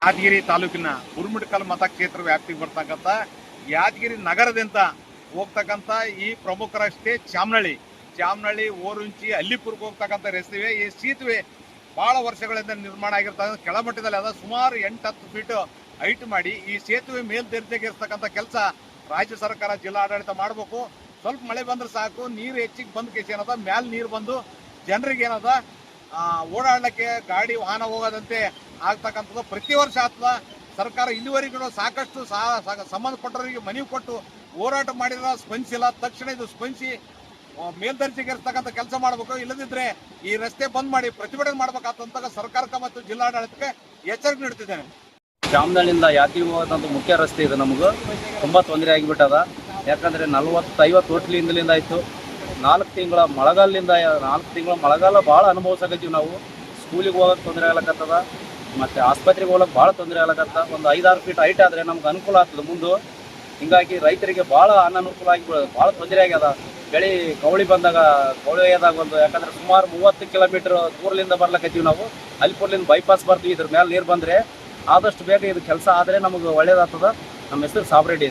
ಯಾದಗಿರಿ ತಾಲೂಕಿನ ಗುರುಮಿಟ್ಕಲ್ ಮತಕ್ಷೇತ್ರ ವ್ಯಾಪ್ತಿಗೆ ಬರ್ತಕ್ಕಂಥ ಯಾದಗಿರಿ ನಗರದಿಂದ ಹೋಗ್ತಕ್ಕಂಥ ಈ ಪ್ರಮುಖ ರಸ್ತೆ ಚಾಮನಹಳ್ಳಿ ಓರುಂಚಿ ಅಲ್ಲಿಪುರ್ಗೆ ಹೋಗ್ತಕ್ಕಂಥ ರಸ್ತೆ. ಈ ಸೇತುವೆ ಬಹಳ ವರ್ಷಗಳಿಂದ ನಿರ್ಮಾಣ ಆಗಿರ್ತಕ್ಕಂಥ ಕೆಳಮಟ್ಟದಲ್ಲಿ ಅದ ಸುಮಾರು 8-10 ಫೀಟ್ ಹೈಟ್ ಮಾಡಿ ಈ ಸೇತುವೆ ಮೇಲ್ದರ್ಜೆಗೇರಿಸ್ತಕ್ಕಂಥ ಕೆಲಸ ರಾಜ್ಯ ಸರ್ಕಾರ ಜಿಲ್ಲಾಡಳಿತ ಮಾಡಬೇಕು. ಸ್ವಲ್ಪ ಮಳೆ ಬಂದ್ರೆ ಸಾಕು, ನೀರು ಹೆಚ್ಚಿಗೆ ಬಂದ ಕೇಸ್ ಏನದ ಮ್ಯಾಲೆ ನೀರು ಬಂದು ಜನರಿಗೆ ಏನದ ಓಡಾಡಲಿಕ್ಕೆ ಗಾಡಿ ವಾಹನ ಹೋಗೋದಂತೆ ಆಗ್ತಕ್ಕಂಥದ್ದು ಪ್ರತಿ ವರ್ಷ ಆಗ್ತದ. ಸರ್ಕಾರ ಇಲ್ಲಿವರೆಗೂ ಸಾಕಷ್ಟು ಸಂಬಂಧಪಟ್ಟವರಿಗೆ ಮನವಿ ಕೊಟ್ಟು ಹೋರಾಟ ಮಾಡಿದ್ರೆ ಸ್ಪಂದಿಸಿಲ್ಲ. ತಕ್ಷಣ ಇದು ಸ್ಪಂದಿಸಿ ಮೇಲ್ದರ್ಜೆಗೇರಿಸ್ತಕ್ಕಂಥ ಕೆಲಸ ಮಾಡಬೇಕು. ಇಲ್ಲದಿದ್ದರೆ ಈ ರಸ್ತೆ ಬಂದ್ ಮಾಡಿ ಪ್ರತಿಭಟನೆ ಮಾಡಬೇಕಾದಂತ ಸರ್ಕಾರಕ್ಕೆ ಮತ್ತು ಜಿಲ್ಲಾಡಳಿತಕ್ಕೆ ಎಚ್ಚರಿಕೆ ನೀಡುತ್ತಿದ್ದೇನೆ. ಚಾಮನಹಳ್ಳಿಯಿಂದ ಯಾದಗಿರಿ ಹೋಗೋದಂತ ಮುಖ್ಯ ರಸ್ತೆ ಇದೆ. ನಮಗೂ ತುಂಬ ತೊಂದರೆ ಆಗಿಬಿಟ್ಟದ. ಯಾಕಂದರೆ 40-50 ವರ್ಷಲಿಂದಲಿಂದ ಆಯಿತು. 4 ತಿಂಗಳ ಮಳೆಗಾಲ ಭಾಳ ಅನುಭವಿಸಕತ್ತೀವಿ ನಾವು. ಸ್ಕೂಲಿಗೆ ಹೋಗೋಕೆ ತೊಂದರೆ ಆಗ್ಲಕತ್ತದ, ಮತ್ತು ಆಸ್ಪತ್ರೆಗೆ ಹೋಗೋಕೆ ಭಾಳ ತೊಂದರೆ ಆಗ್ಲಕತ್ತ. ಒಂದು 5-6 ಫೀಟ್ ಹೈಟ್ ಆದರೆ ನಮ್ಗೆ ಅನುಕೂಲ ಆಗ್ತದೆ ಮುಂದೆ. ಹಿಂಗಾಗಿ ರೈತರಿಗೆ ಭಾಳ ಅನನುಕೂಲ ಆಗಿ ಭಾಳ ತೊಂದರೆ ಆಗ್ಯದ. ಬೆಳೆ ಕವಳಿ ಒಯ್ಯದಾಗ ಒಂದು, ಯಾಕಂದರೆ ಸುಮಾರು 30 ಕಿಲೋಮೀಟ್ರ್ ದೂರದಿಂದ ಬರ್ಲಕತ್ತೀವಿ ನಾವು. ಅಲ್ಲಿಪುರ್ಲಿಂದ ಬೈಪಾಸ್ ಬರ್ತೀವಿ. ಇದ್ರ ಮೇಲೆ ನೀರು ಬಂದರೆ ಆದಷ್ಟು ಬೇಗ ಇದು ಕೆಲಸ ಆದರೆ ನಮಗೆ ಒಳ್ಳೇದಾಗ್ತದೆ. ನಮ್ಮ ಹೆಸರು ಸಾಬ್ರೆಡ್ಡಿ.